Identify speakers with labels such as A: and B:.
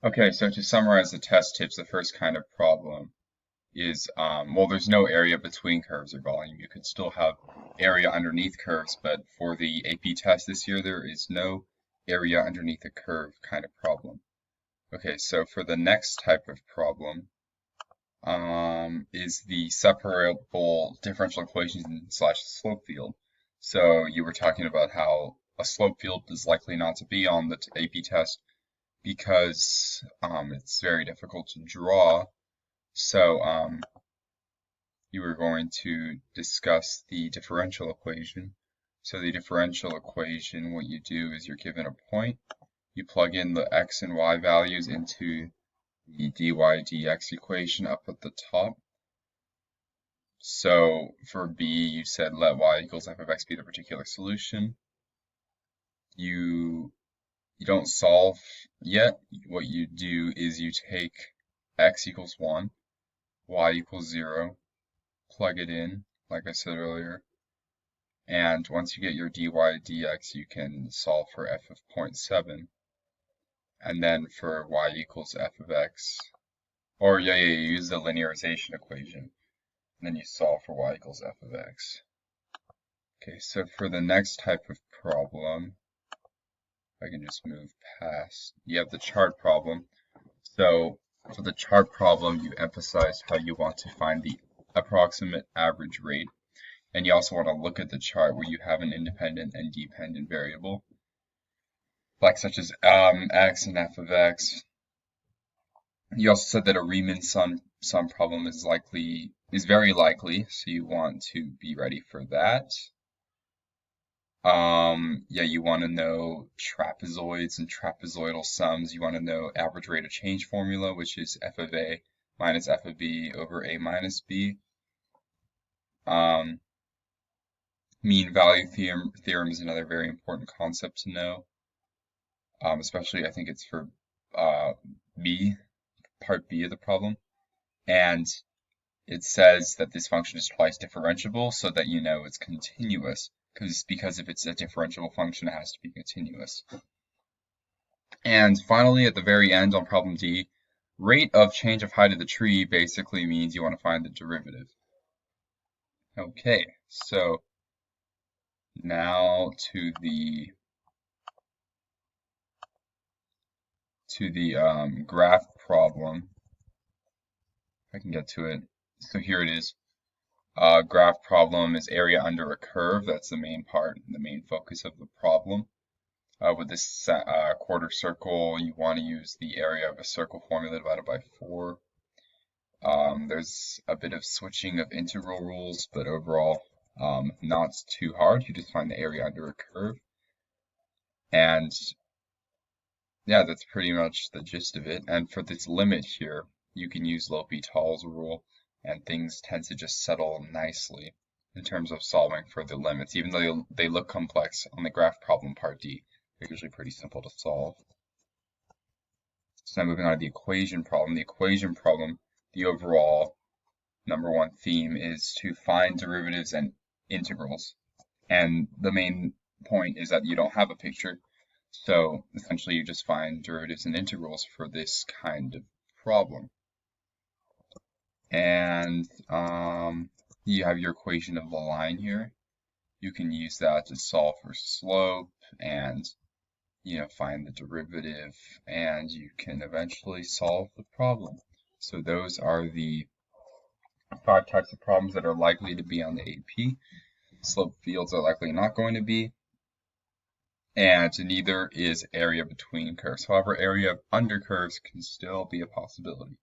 A: Okay, so to summarize the test tips, the first kind of problem is, well, there's no area between curves or volume. You could still have area underneath curves, but for the AP test this year, there is no area underneath a curve kind of problem. Okay, so for the next type of problem, is the separable differential equation slash slope field. So you were talking about how a slope field is likely not to be on the AP test because it's very difficult to draw. So you were going to discuss the differential equation. So the differential equation, what you do is you're given a point, you plug in the x and y values into the dy dx equation up at the top. So for b, you said let y equals f of x be the particular solution. You don't solve yet. What you do is you take x equals 1, y equals 0, plug it in, like I said earlier, and once you get your dy dx, you can solve for f of 0.7, and then for y equals f of x, or you use the linearization equation, and then you solve for y equals f of x. Okay, so for the next type of problem, I can just move past, you have the chart problem. So for the chart problem, you emphasize how you want to find the approximate average rate. And you also want to look at the chart where you have an independent and dependent variable, like such as x and f of x. You also said that a Riemann sum problem is very likely, so you want to be ready for that. Yeah, you want to know trapezoids and trapezoidal sums. You want to know average rate of change formula, which is f of a minus f of b over a minus b. Mean value theorem is another very important concept to know, especially I think it's for part B of the problem. And it says that this function is twice differentiable so that you know it's continuous, because if it's a differentiable function, it has to be continuous. And finally, at the very end on problem D, rate of change of height of the tree basically means you want to find the derivative. Okay, so now to the graph problem. I can get to it. So here it is. Graph problem is area under a curve. That's the main part, the main focus of the problem. With this quarter circle, you want to use the area of a circle formula divided by 4. There's a bit of switching of integral rules, but overall, not too hard. You just find the area under a curve. And yeah, that's pretty much the gist of it. And for this limit here, you can use L'Hopital's rule, and things tend to just settle nicely in terms of solving for the limits. Even though they look complex on the graph problem part D, they're usually pretty simple to solve. So now moving on to the equation problem. The equation problem, the overall #1 theme is to find derivatives and integrals. And the main point is that you don't have a picture. So essentially you just find derivatives and integrals for this kind of problem. And you have your equation of the line here. You can use that to solve for slope and find the derivative, and you can eventually solve the problem. So those are the 5 types of problems that are likely to be on the AP. Slope fields are likely not going to be, and neither is area between curves. However, area under curves can still be a possibility.